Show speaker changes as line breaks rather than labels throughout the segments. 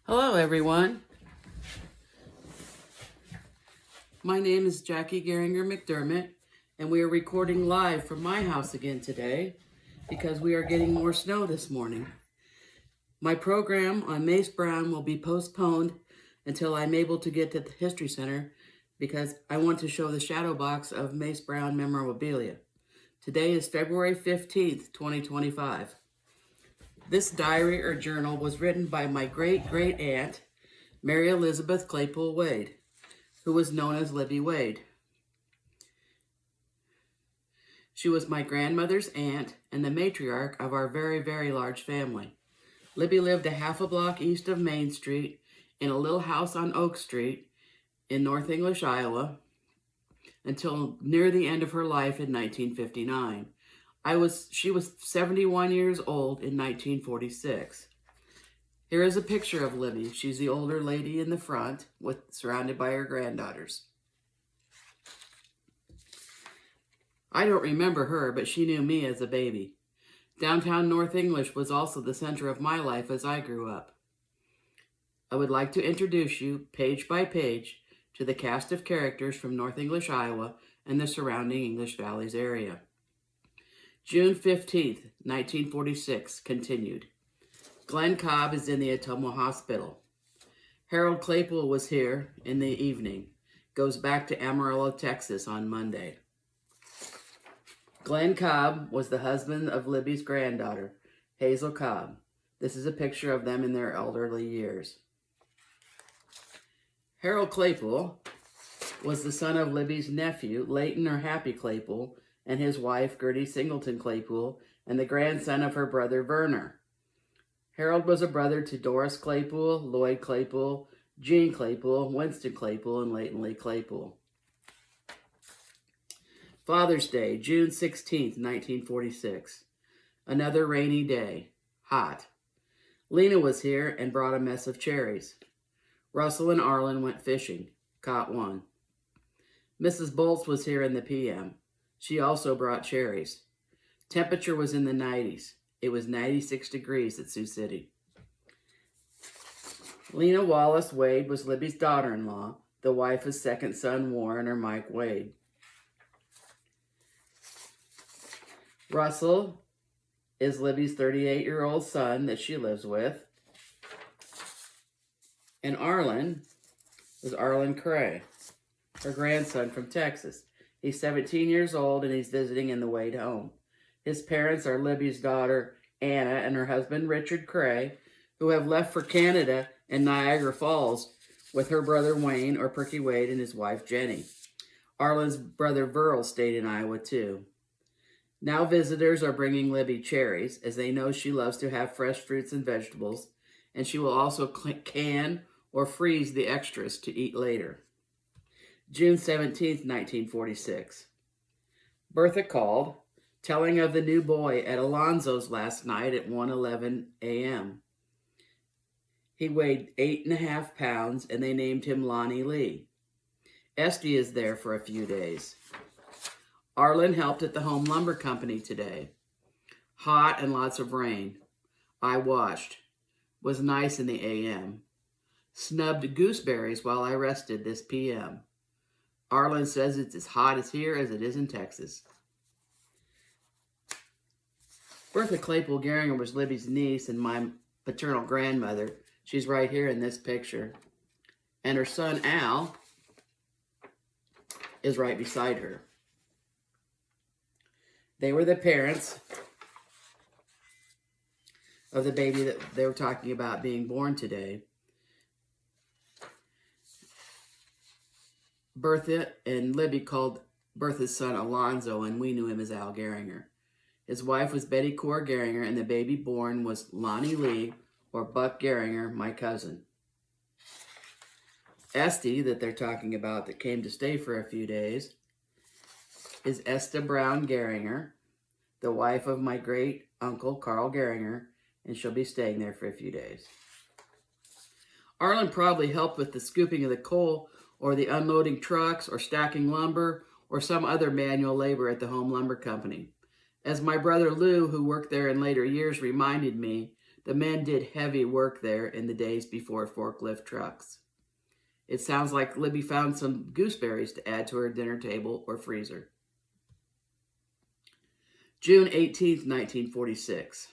Hello, everyone. My name is Jackie Geringer McDermott, and we are recording live from my house again today because we are getting more snow this morning. My program on Mace Brown will be postponed until I'm able to get to the History Center because I want to show the shadow box of Mace Brown memorabilia. Today is February 15th, 2025. This diary or journal was written by my great-great-aunt, Mary Elizabeth Claypool Wade, who was known as Libby Wade. She was my grandmother's aunt and the matriarch of our very, very large family. Libby lived a half a block east of Main Street in a little house on Oak Street in North English, Iowa, until near the end of her life in 1959. She was 71 years old in 1946. Here is a picture of Libby. She's the older lady in the front, surrounded by her granddaughters. I don't remember her, but she knew me as a baby. Downtown North English was also the center of my life as I grew up. I would like to introduce you, page by page, to the cast of characters from North English, Iowa, and the surrounding English Valleys area. June 15th, 1946, continued. Glenn Cobb is in the Ottumwa Hospital. Harold Claypool was here in the evening. Goes back to Amarillo, Texas on Monday. Glenn Cobb was the husband of Libby's granddaughter, Hazel Cobb. This is a picture of them in their elderly years. Harold Claypool was the son of Libby's nephew, Leighton or Happy Claypool, and his wife, Gertie Singleton Claypool, and the grandson of her brother, Verner. Harold was a brother to Doris Claypool, Lloyd Claypool, Jean Claypool, Winston Claypool, and Leighton Lee Claypool. Father's Day, June 16th, 1946. Another rainy day. Hot. Lena was here and brought a mess of cherries. Russell and Arlen went fishing. Caught one. Mrs. Bolts was here in the p.m. She also brought cherries. Temperature was in the 90s. It was 96 degrees at Sioux City. Lena Wallace Wade was Libby's daughter-in-law, the wife of second son Warren or Mike Wade. Russell is Libby's 38-year-old son that she lives with. And Arlen is Arlen Cray, her grandson from Texas. He's 17 years old and he's visiting in the Wade home. His parents are Libby's daughter, Anna, and her husband, Richard Cray, who have left for Canada and Niagara Falls with her brother, Wayne, or Perky Wade, and his wife, Jenny. Arlen's brother, Verl, stayed in Iowa, too. Now visitors are bringing Libby cherries, as they know she loves to have fresh fruits and vegetables, and she will also can or freeze the extras to eat later. June 17th, 1946. Bertha called, telling of the new boy at Alonzo's last night at 1:11 a.m. He weighed 8.5 pounds, and they named him Lonnie Lee. Esty is there for a few days. Arlen helped at the Home Lumber Company today. Hot and lots of rain. I washed. Was nice in the a.m. Snubbed gooseberries while I rested this p.m. Arlen says it's as hot as here as it is in Texas. Bertha Claypool Geringer was Libby's niece and my paternal grandmother. She's right here in this picture. And her son, Al, is right beside her. They were the parents of the baby that they were talking about being born today. Bertha and Libby called Bertha's son Alonzo, and we knew him as Al Geringer. His wife was Betty Core Geringer, and the baby born was Lonnie Lee, or Buck Geringer, my cousin. Esty, that they're talking about, that came to stay for a few days, is Esta Brown Geringer, the wife of my great uncle Carl Geringer, and she'll be staying there for a few days. Arlen probably helped with the scooping of the coal or the unloading trucks or stacking lumber or some other manual labor at the Home Lumber Company. As my brother Lou, who worked there in later years, reminded me, The men did heavy work there in the days before forklift trucks. It sounds like Libby found some gooseberries to add to her dinner table or freezer. June 18th, 1946.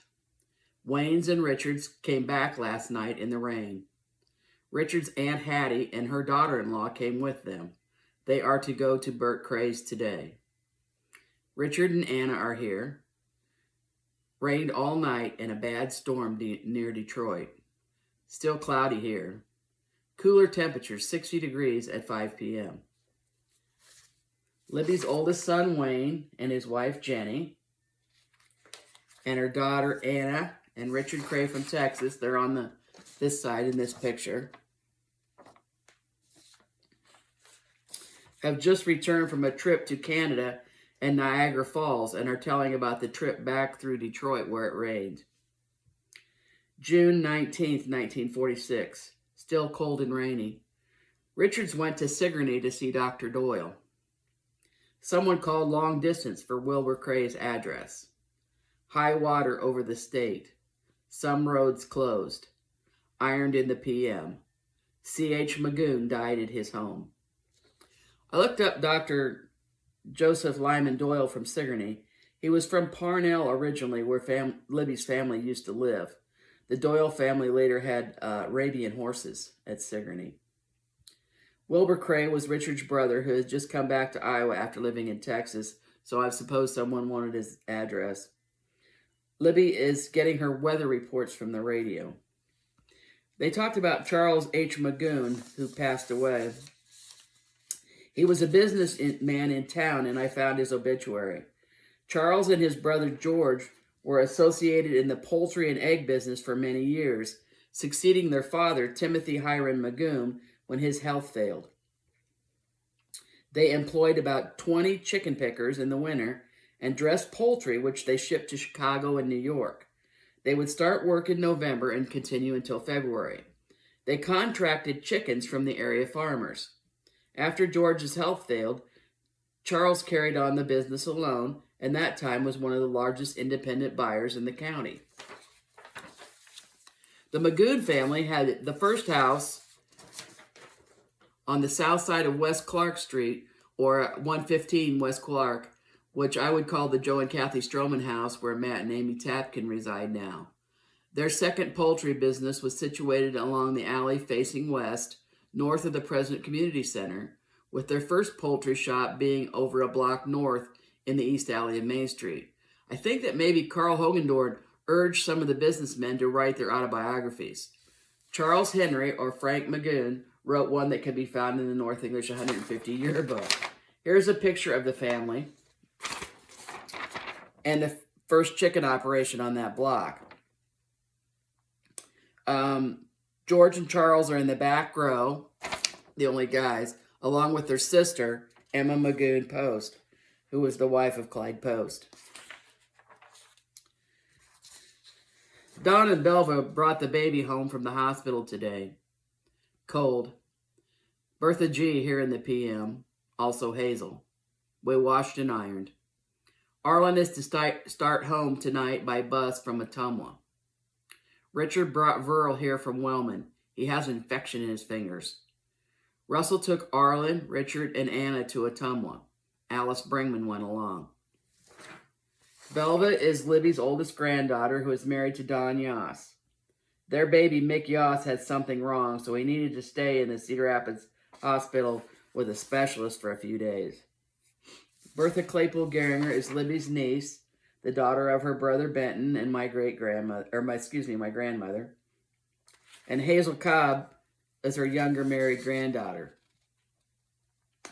Waynes and Richards came back last night in the rain. Richard's Aunt Hattie and her daughter-in-law came with them. They are to go to Bert Cray's today. Richard and Anna are here. Rained all night and a bad storm near Detroit. Still cloudy here. Cooler temperatures, 60 degrees at 5 p.m. Libby's oldest son, Wayne, and his wife, Jenny, and her daughter, Anna, and Richard Cray from Texas. They're on this side in this picture. Have just returned from a trip to Canada and Niagara Falls and are telling about the trip back through Detroit where it rained. June 19th, 1946. Still cold and rainy. Richards went to Sigourney to see Dr. Doyle. Someone called long distance for Wilbur Cray's address. High water over the state. Some roads closed. Ironed in the PM. C.H. Magoon died at his home. I looked up Dr. Joseph Lyman Doyle from Sigourney. He was from Parnell originally, where Libby's family used to live. The Doyle family later had Arabian horses at Sigourney. Wilbur Cray was Richard's brother, who had just come back to Iowa after living in Texas, so I suppose someone wanted his address. Libby is getting her weather reports from the radio. They talked about Charles H. Magoon, who passed away. He was a businessman in town, and I found his obituary. Charles and his brother George were associated in the poultry and egg business for many years, succeeding their father, Timothy Hiram Magoon, when his health failed. They employed about 20 chicken pickers in the winter and dressed poultry, which they shipped to Chicago and New York. They would start work in November and continue until February. They contracted chickens from the area farmers. After George's health failed, Charles carried on the business alone, and that time was one of the largest independent buyers in the county. The Magoon family had the first house on the south side of West Clark Street, or 115 West Clark, which I would call the Joe and Kathy Stroman house, where Matt and Amy Tapkin reside now. Their second poultry business was situated along the alley facing west, north of the present community center, with their first poultry shop being over a block north in the east alley of Main Street. I think that maybe Carl Hogendorn urged some of the businessmen to write their autobiographies. Charles Henry, or Frank Magoon, wrote one that can be found in the North English 150 yearbook. Here's a picture of the family and the first chicken operation on that block. George and Charles are in the back row, the only guys, along with their sister, Emma Magoon Post, who was the wife of Clyde Post. Don and Belva brought the baby home from the hospital today. Cold. Bertha G. here in the PM, also Hazel. We washed and ironed. Arlen is to start home tonight by bus from Ottumwa. Richard brought Verl here from Wellman. He has an infection in his fingers. Russell took Arlen, Richard, and Anna to Ottumwa. Alice Bringman went along. Belva is Libby's oldest granddaughter, who is married to Don Yoss. Their baby, Mick Yoss, had something wrong, so he needed to stay in the Cedar Rapids hospital with a specialist for a few days. Bertha Claypool Geringer is Libby's niece, the daughter of her brother Benton and my grandmother. And Hazel Cobb is her younger married granddaughter.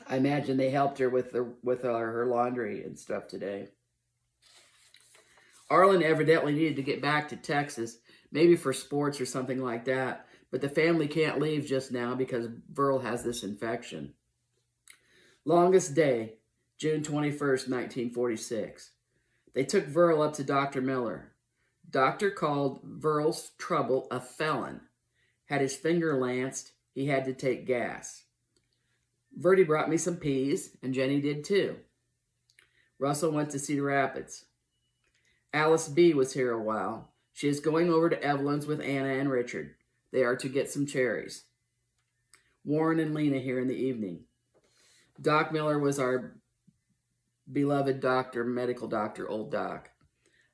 I imagine they helped her with her laundry and stuff today. Arlen evidently needed to get back to Texas, maybe for sports or something like that, but the family can't leave just now because Verl has this infection. Longest day, June 21st, 1946. They took Verl up to Dr. Miller. Doctor called Verl's trouble a felon. Had his finger lanced, he had to take gas. Verdi brought me some peas, and Jenny did too. Russell went to Cedar Rapids. Alice B. was here a while. She is going over to Evelyn's with Anna and Richard. They are to get some cherries. Warren and Lena here in the evening. Doc Miller was our beloved doctor, medical doctor, old Doc.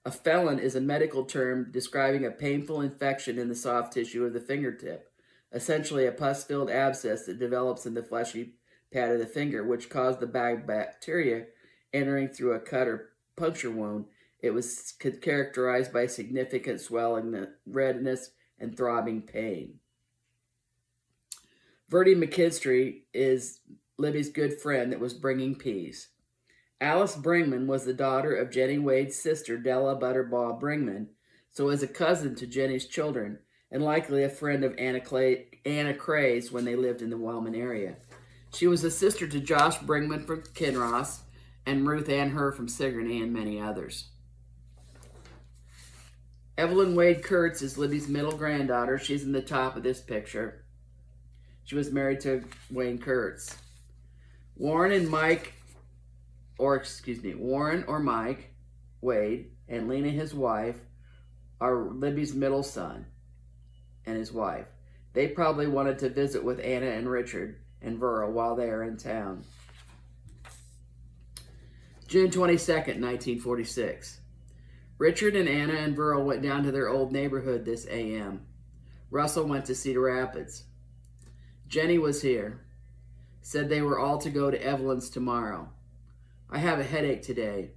A felon is a medical term describing a painful infection in the soft tissue of the fingertip, essentially a pus-filled abscess that develops in the fleshy pad of the finger, which caused the bacteria entering through a cut or puncture wound. It was characterized by significant swelling, redness, and throbbing pain. Verdi McKinstry is Libby's good friend that was bringing peace. Alice Bringman was the daughter of Jenny Wade's sister, Della Butterbaugh Bringman, so is a cousin to Jenny's children, and likely a friend of Anna Cray's when they lived in the Wellman area. She was a sister to Josh Bringman from Kinross, and Ruth Ann Herr from Sigourney, and many others. Evelyn Wade Kurtz is Libby's middle granddaughter. She's in the top of this picture. She was married to Wayne Kurtz. Warren or Mike Wade and Lena, his wife, are Libby's middle son and his wife. They probably wanted to visit with Anna and Richard and Vera while they are in town. June 22nd, 1946. Richard and Anna and Vera went down to their old neighborhood this a.m. Russell went to Cedar Rapids. Jenny was here. Said they were all to go to Evelyn's tomorrow. I have a headache today.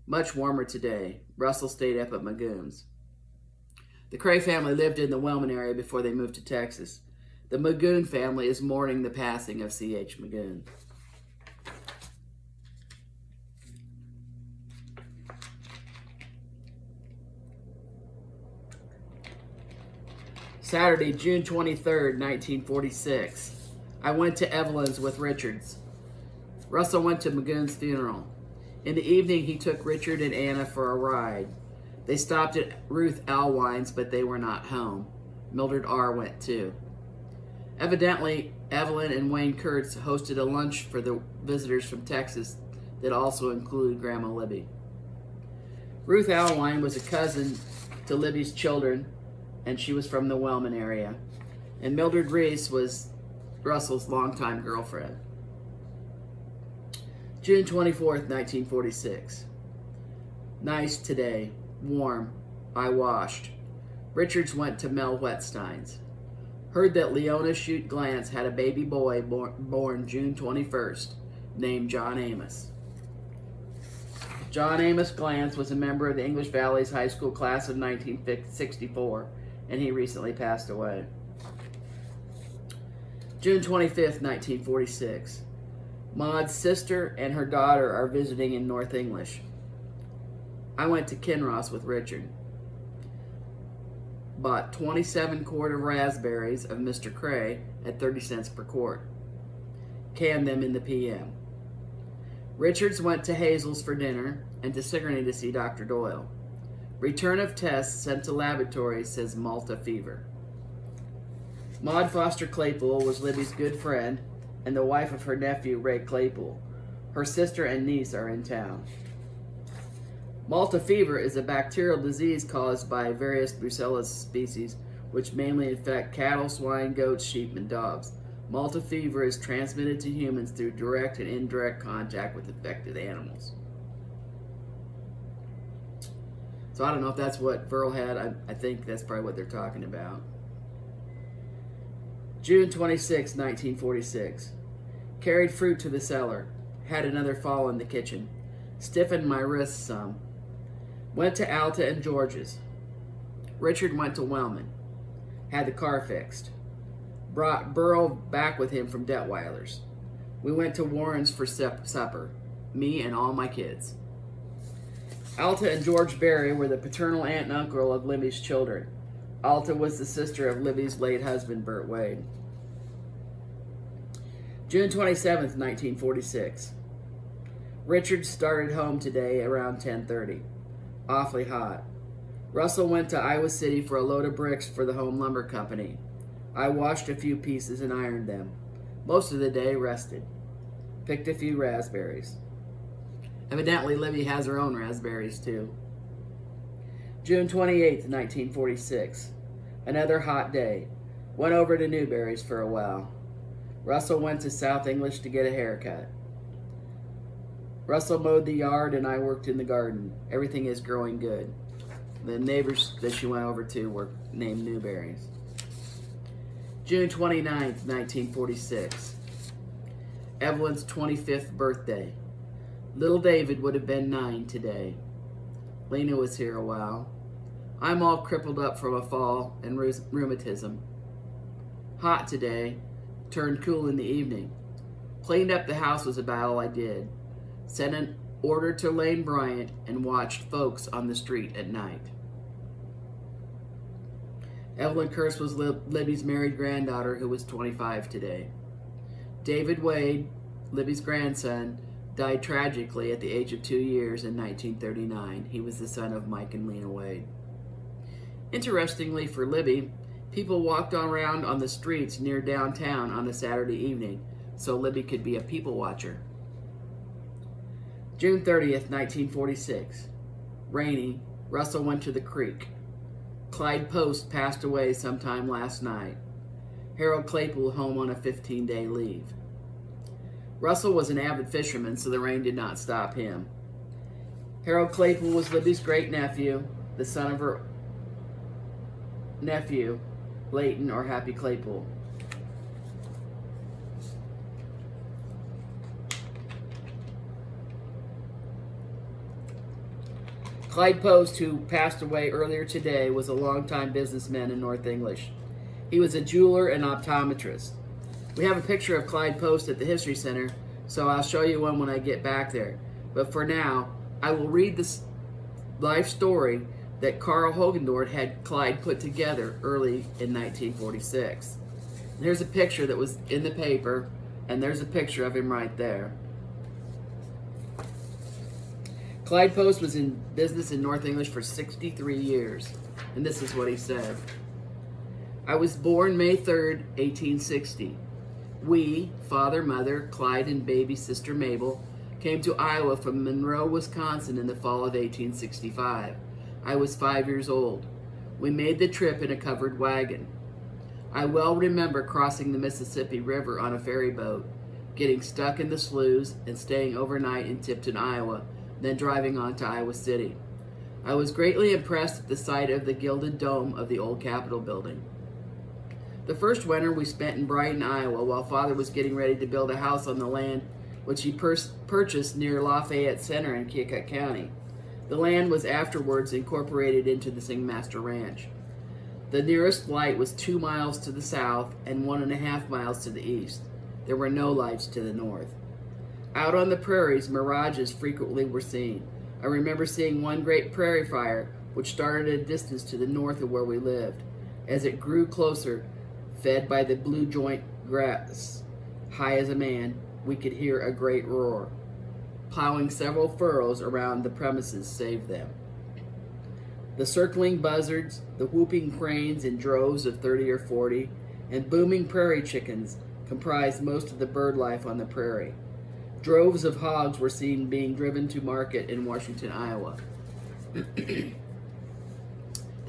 Much warmer today. Russell stayed up at Magoon's. The Cray family lived in the Wellman area before they moved to Texas. The Magoon family is mourning the passing of C.H. Magoon. Saturday, June 23rd, 1946. I went to Evelyn's with Richards. Russell went to Magoon's funeral. In the evening, he took Richard and Anna for a ride. They stopped at Ruth Alwine's, but they were not home. Mildred R. went too. Evidently, Evelyn and Wayne Kurtz hosted a lunch for the visitors from Texas that also included Grandma Libby. Ruth Alwine was a cousin to Libby's children, and she was from the Wellman area. And Mildred Reese was Russell's longtime girlfriend. June 24th, 1946. Nice today. Warm. I washed. Richards went to Mel Whetstein's. Heard that Leona Chute Glantz had a baby boy born June 21st, named John Amos. John Amos Glantz was a member of the English Valley's high school class of 1964, and he recently passed away. June 25th, 1946. Maud's sister and her daughter are visiting in North English. I went to Kinross with Richard. Bought 27 quart of raspberries of Mr. Cray at 30 cents per quart. Canned them in the PM. Richards went to Hazel's for dinner and to Sigourney to see Dr. Doyle. Return of tests sent to laboratory says Malta fever. Maud Foster Claypool was Libby's good friend and the wife of her nephew, Ray Claypool. Her sister and niece are in town. Malta fever is a bacterial disease caused by various Brucella species, which mainly infect cattle, swine, goats, sheep, and dogs. Malta fever is transmitted to humans through direct and indirect contact with affected animals. So I don't know if that's what Verl had. I think that's probably what they're talking about. June 26, 1946. Carried fruit to the cellar. Had another fall in the kitchen. Stiffened my wrists some. Went to Alta and George's. Richard went to Wellman. Had the car fixed. Brought Burl back with him from Detweiler's. We went to Warren's for supper. Me and all my kids. Alta and George Berry were the paternal aunt and uncle of Libby's children. Alta was the sister of Libby's late husband, Bert Wade. June 27th, 1946. Richard started home today around 10:30. Awfully hot. Russell went to Iowa City for a load of bricks for the home lumber company. I washed a few pieces and ironed them. Most of the day rested. Picked a few raspberries. Evidently, Libby has her own raspberries, too. June 28th, 1946. Another hot day. Went over to Newberry's for a while. Russell went to South English to get a haircut. Russell mowed the yard and I worked in the garden. Everything is growing good. The neighbors that she went over to were named Newberry's. June 29th, 1946. Evelyn's 25th birthday. Little David would have been 9 today. Lena was here a while. I'm all crippled up from a fall and rheumatism. Hot today, turned cool in the evening. Cleaned up the house was about all I did. Sent an order to Lane Bryant and watched folks on the street at night. Evelyn Curse was Libby's married granddaughter who was 25 today. David Wade, Libby's grandson, died tragically at the age of 2 years in 1939. He was the son of Mike and Lena Wade. Interestingly for Libby, people walked around on the streets near downtown on a Saturday evening, so Libby could be a people watcher. June 30th, 1946. Rainy. Russell went to the creek. Clyde Post passed away sometime last night. Harold Claypool home on a 15-day leave. Russell was an avid fisherman, so the rain did not stop him. Harold Claypool was Libby's great-nephew, the son of her nephew, Leighton or Happy Claypool. Clyde Post, who passed away earlier today, was a longtime businessman in North English. He was a jeweler and optometrist. We have a picture of Clyde Post at the History Center, so I'll show you one when I get back there. But for now, I will read this life story that Carl Hogendorn had Clyde put together early in 1946. And here's a picture that was in the paper, and there's a picture of him right there. Clyde Post was in business in North English for 63 years, and this is what he said. I was born May 3rd, 1860. We, father, mother, Clyde, and baby sister Mabel, came to Iowa from Monroe, Wisconsin in the fall of 1865. I was 5 years old. We made the trip in a covered wagon. I well remember crossing the Mississippi River on a ferry boat, getting stuck in the sloughs and staying overnight in Tipton, Iowa, then driving on to Iowa City. I was greatly impressed at the sight of the gilded dome of the old Capitol building. The first winter we spent in Brighton, Iowa, while Father was getting ready to build a house on the land which he purchased near Lafayette Center in Keokuk County. The land was afterwards incorporated into the Singmaster Ranch. The nearest light was 2 miles to the south and 1.5 miles to the east. There were no lights to the north. Out on the prairies, mirages frequently were seen. I remember seeing one great prairie fire, which started at a distance to the north of where we lived. As it grew closer, fed by the blue joint grass, high as a man, we could hear a great roar. Plowing several furrows around the premises saved them. The circling buzzards, the whooping cranes in droves of 30 or 40, and booming prairie chickens comprised most of the bird life on the prairie. Droves of hogs were seen being driven to market in Washington, Iowa. The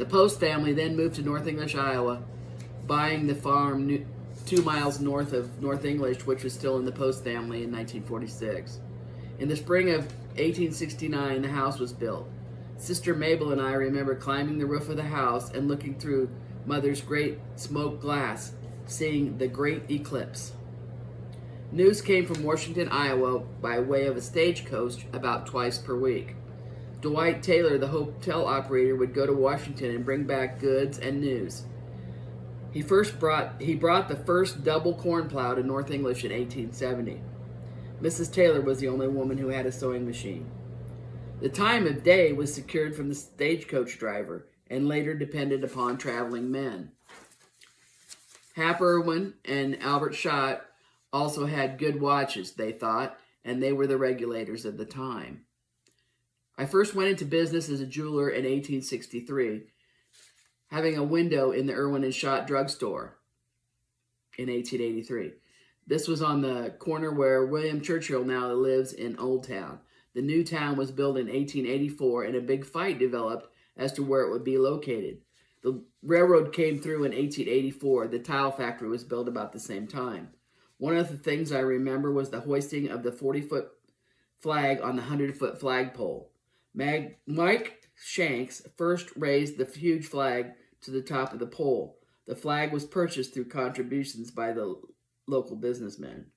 Post family then moved to North English, Iowa, buying the farm 2 miles north of North English, which was still in the Post family in 1946. In the spring of 1869, the house was built. Sister Mabel and I remember climbing the roof of the house and looking through Mother's great smoked glass, seeing the great eclipse. News came from Washington, Iowa by way of a stagecoach about twice per week. Dwight Taylor, the hotel operator, would go to Washington and bring back goods and news. He brought the first double corn plow to North English in 1870. Mrs. Taylor was the only woman who had a sewing machine. The time of day was secured from the stagecoach driver and later depended upon traveling men. Hap Irwin and Albert Schott also had good watches, they thought, and they were the regulators of the time. I first went into business as a jeweler in 1863, having a window in the Irwin and Schott drugstore in 1883. This was on the corner where William Churchill now lives in Old Town. The new town was built in 1884, and a big fight developed as to where it would be located. The railroad came through in 1884. The tile factory was built about the same time. One of the things I remember was the hoisting of the 40-foot flag on the 100-foot flagpole. Mike Shanks first raised the huge flag to the top of the pole. The flag was purchased through contributions by the local businessmen.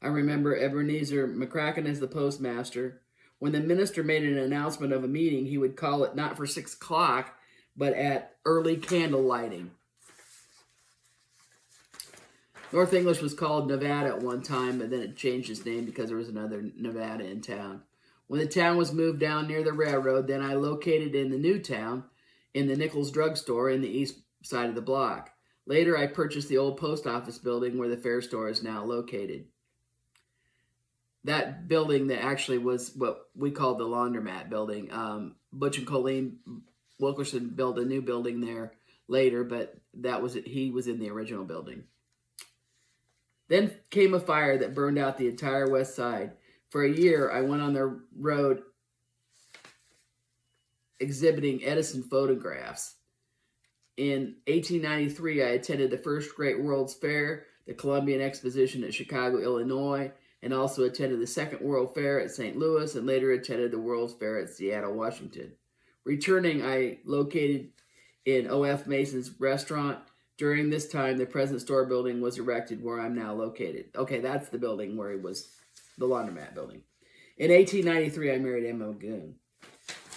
I remember Ebenezer McCracken as the postmaster. When the minister made an announcement of a meeting, he would call it not for 6 o'clock, but at early candle lighting. North English was called Nevada at one time, but then it changed its name because there was another Nevada in town. When the town was moved down near the railroad, then I located in the new town in the Nichols drugstore in the east side of the block. Later, I purchased the old post office building where the fair store is now located. That building that actually was what we called the laundromat building. Butch and Colleen Wilkerson built a new building there later, but that was it. He was in the original building. Then came a fire that burned out the entire west side. For a year, I went on the road exhibiting Edison photographs. In 1893, I attended the first Great World's Fair, the Columbian Exposition at Chicago, Illinois, and also attended the Second World Fair at St. Louis, and later attended the World's Fair at Seattle, Washington. Returning, I located in O.F. Mason's restaurant. During this time, the present store building was erected where I'm now located. Okay, that's the building where it was, the laundromat building. In 1893, I married Emma Magoon.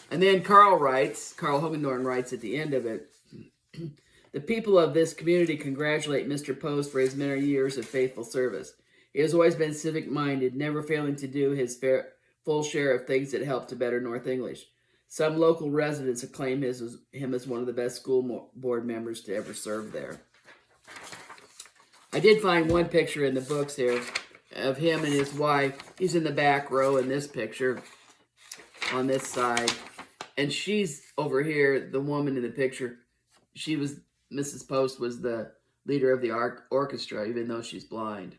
And then Carl Hogendorn writes at the end of it, the people of this community congratulate Mr. Post for his many years of faithful service. He has always been civic-minded, never failing to do his full share of things that help to better North English. Some local residents acclaim him as one of the best school board members to ever serve there. I did find one picture in the books here of him and his wife. He's in the back row in this picture on this side. And she's over here, the woman in the picture. Mrs. Post was the leader of the orchestra, even though she's blind.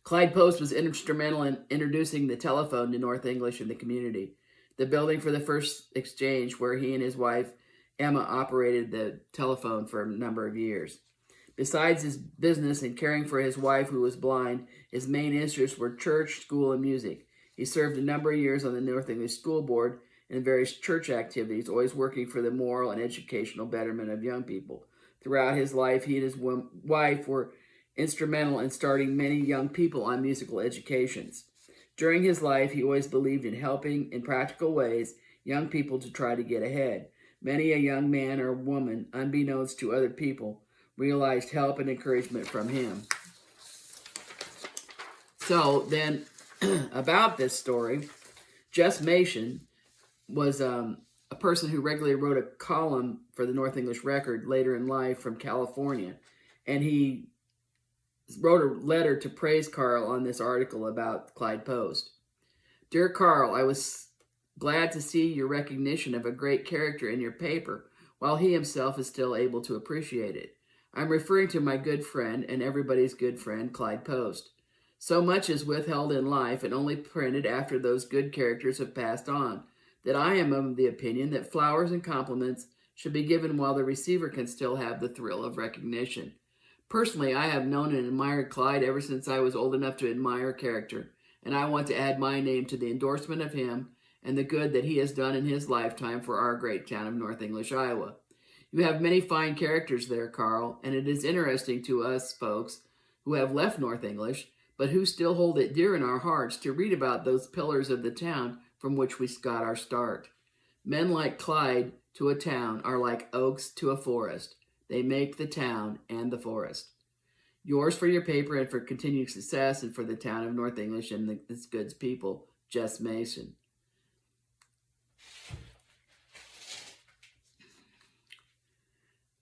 Clyde Post was instrumental in introducing the telephone to North English in the community. The building for the first exchange where he and his wife, Emma, operated the telephone for a number of years. Besides his business and caring for his wife, who was blind, his main interests were church, school, and music. He served a number of years on the North English School Board and various church activities, always working for the moral and educational betterment of young people. Throughout his life, he and his wife were instrumental in starting many young people on musical educations. During his life, he always believed in helping in practical ways young people to try to get ahead. Many a young man or woman, unbeknownst to other people, realized help and encouragement from him. So then, about this story, Jess Mason was a person who regularly wrote a column for the North English Record later in life from California, and he wrote a letter to praise Carl on this article about Clyde Post. Dear Carl, I was glad to see your recognition of a great character in your paper, while he himself is still able to appreciate it. I'm referring to my good friend and everybody's good friend, Clyde Post. So much is withheld in life and only printed after those good characters have passed on, that I am of the opinion that flowers and compliments should be given while the receiver can still have the thrill of recognition. Personally, I have known and admired Clyde ever since I was old enough to admire character, and I want to add my name to the endorsement of him and the good that he has done in his lifetime for our great town of North English, Iowa. You have many fine characters there, Carl, and it is interesting to us folks who have left North English, but who still hold it dear in our hearts to read about those pillars of the town from which we got our start. Men like Clyde to a town are like oaks to a forest. They make the town and the forest. Yours for your paper and for continued success and for the town of North English and its good people, Jess Mason.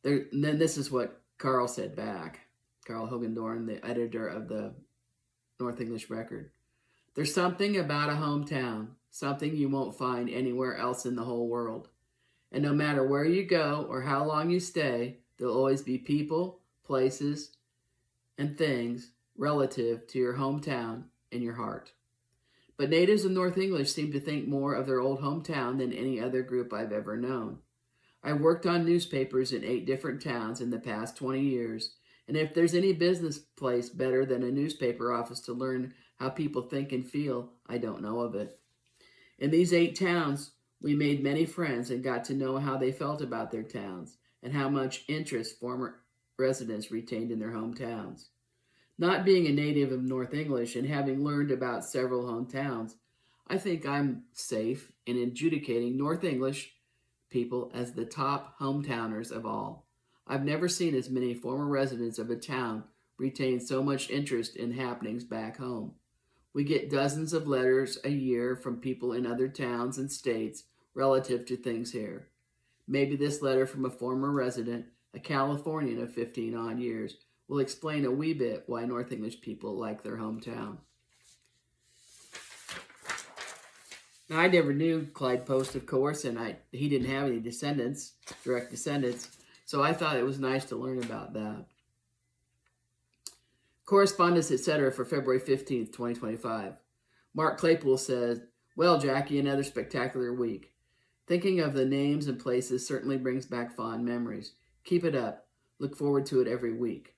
And then this is what Carl said back. Carl Hogendorn, the editor of the North English Record. There's something about a hometown, something you won't find anywhere else in the whole world. And no matter where you go or how long you stay, there'll always be people, places, and things relative to your hometown in your heart. But natives of North English seem to think more of their old hometown than any other group I've ever known. I've worked on newspapers in 8 different towns in the past 20 years, and if there's any business place better than a newspaper office to learn how people think and feel, I don't know of it. In these 8 towns, we made many friends and got to know how they felt about their towns and how much interest former residents retained in their hometowns. Not being a native of North English and having learned about several hometowns, I think I'm safe in adjudicating North English people as the top hometowners of all. I've never seen as many former residents of a town retain so much interest in happenings back home. We get dozens of letters a year from people in other towns and states relative to things here. Maybe this letter from a former resident, a Californian of 15 odd years, will explain a wee bit why North English people like their hometown. Now, I never knew Clyde Post, of course, and he didn't have any descendants, direct descendants, so I thought it was nice to learn about that. Correspondence, etc. for February 15th, 2025. Mark Claypool says, "Well, Jackie, another spectacular week. Thinking of the names and places certainly brings back fond memories. Keep it up. Look forward to it every week."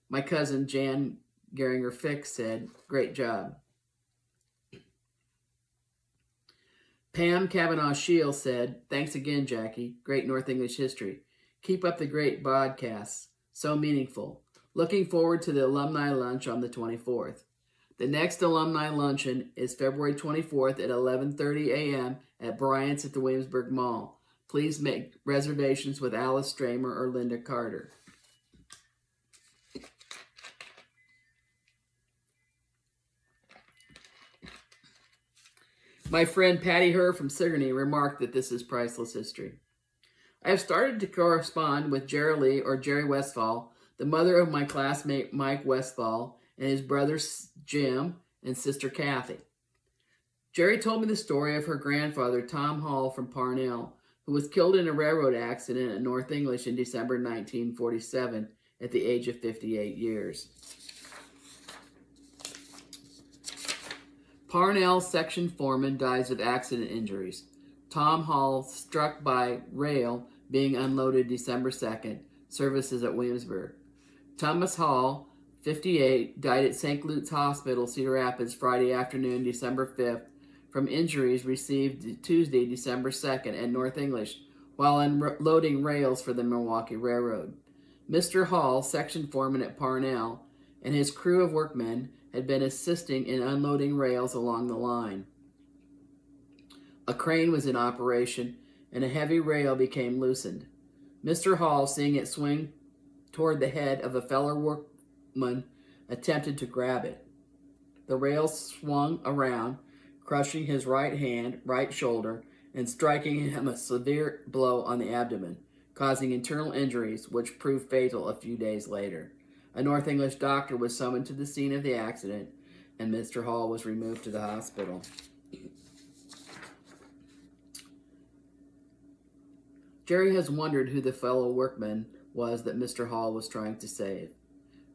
My cousin Jan Geringer Fix said, "Great job." Pam Kavanaugh Shield said, "Thanks again, Jackie. Great North English history. Keep up the great podcasts. So meaningful. Looking forward to the alumni lunch on the 24th. The next alumni luncheon is February 24th at 11:30 a.m. at Bryant's at the Williamsburg Mall. Please make reservations with Alice Stramer or Linda Carter." My friend Patty Herr from Sigourney remarked that this is priceless history. I have started to correspond with Jerry Lee or Jerry Westfall, the mother of my classmate Mike Westfall, and his brothers Jim and sister Kathy. Jerry told me the story of her grandfather, Tom Hall from Parnell, who was killed in a railroad accident at North English in December 1947 at the age of 58 years. Parnell section foreman dies of accident injuries. Tom Hall struck by rail being unloaded December 2nd. Services at Williamsburg. Thomas Hall, 58, died at St. Luke's Hospital, Cedar Rapids, Friday afternoon, December 5th, from injuries received Tuesday, December 2nd at North English while unloading rails for the Milwaukee Railroad. Mr. Hall, section foreman at Parnell, and his crew of workmen had been assisting in unloading rails along the line. A crane was in operation, and a heavy rail became loosened. Mr. Hall, seeing it swing toward the head of a fellow workman, attempted to grab it. The rail swung around, crushing his right hand, right shoulder, and striking him a severe blow on the abdomen, causing internal injuries, which proved fatal a few days later. A North English doctor was summoned to the scene of the accident, and Mr. Hall was removed to the hospital. Jerry has wondered who the fellow workman was that Mr. Hall was trying to save.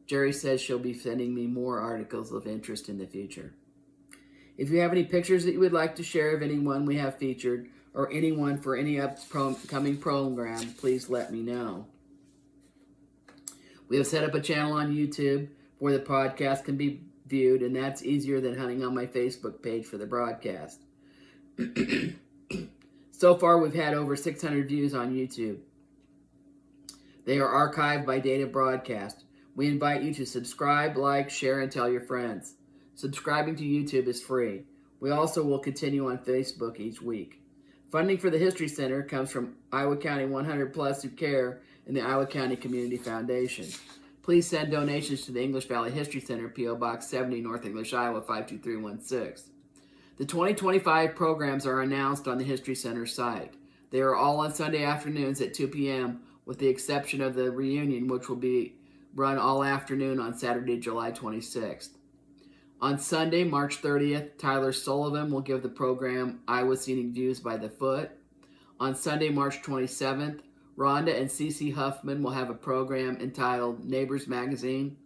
Jerry says she'll be sending me more articles of interest in the future. If you have any pictures that you would like to share of anyone we have featured, or anyone for any upcoming program, please let me know. We have set up a channel on YouTube where the podcast can be viewed, and that's easier than hunting on my Facebook page for the broadcast. So far, we've had over 600 views on YouTube. They are archived by date of broadcast. We invite you to subscribe, like, share, and tell your friends. Subscribing to YouTube is free. We also will continue on Facebook each week. Funding for the History Center comes from Iowa County 100 Plus Who Care and the Iowa County Community Foundation. Please send donations to the English Valley History Center, P.O. Box 70, North English, Iowa 52316. The 2025 programs are announced on the History Center site. They are all on Sunday afternoons at 2 p.m., with the exception of the reunion, which will be run all afternoon on Saturday, July 26th. On Sunday, March 30th, Tyler Sullivan will give the program Iowa Scenic Views by the Foot. On Sunday, March 27th, Rhonda and Cece Huffman will have a program entitled Neighbors Magazine.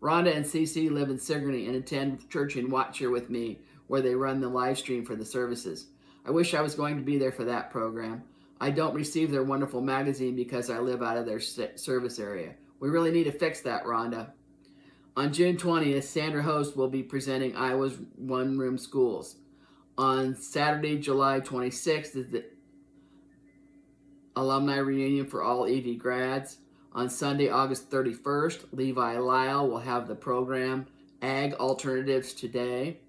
Rhonda and Cece live in Sigourney and attend church in Watcher with me, where they run the live stream for the services. I wish I was going to be there for that program. I don't receive their wonderful magazine because I live out of their service area. We really need to fix that, Rhonda. On June 20th, Sandra Host will be presenting Iowa's one-room schools. On Saturday, July 26th, is the alumni reunion for all EV grads. On Sunday, August 31st, Levi Lyle will have the program Ag Alternatives Today.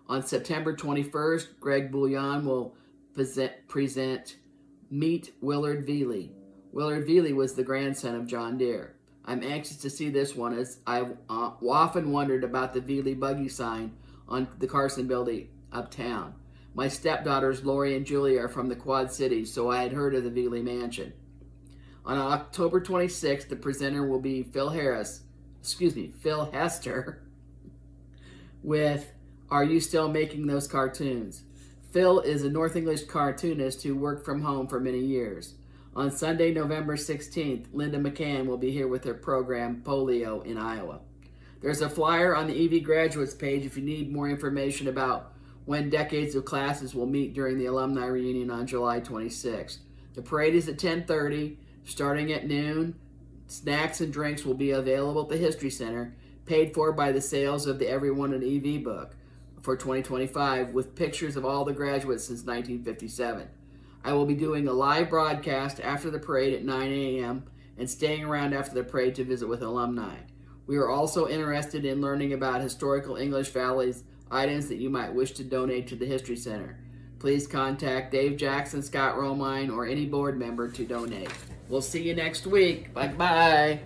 On September 21st, Greg Bouillon will present Meet Willard Veely. Willard Veely was the grandson of John Deere. I'm anxious to see this one, as I've often wondered about the Veely buggy sign on the Carson building uptown. My stepdaughters Lori and Julie are from the Quad Cities, so I had heard of the Veely mansion. On October 26th, the presenter will be Phil Hester with Are You Still Making Those Cartoons? Phil is a North English cartoonist who worked from home for many years. On Sunday, November 16th, Linda McCann will be here with her program Polio in Iowa. There's a flyer on the EV Graduates page if you need more information about when decades of classes will meet during the alumni reunion on July 26th. The parade is at 10:30, starting at noon. Snacks and drinks will be available at the History Center, paid for by the sales of the Everyone an EV book for 2025, with pictures of all the graduates since 1957. I will be doing a live broadcast after the parade at 9 a.m. and staying around after the parade to visit with alumni. We are also interested in learning about historical English Valley's items that you might wish to donate to the History Center. Please contact Dave Jackson, Scott Romine, or any board member to donate. We'll see you next week. Bye-bye.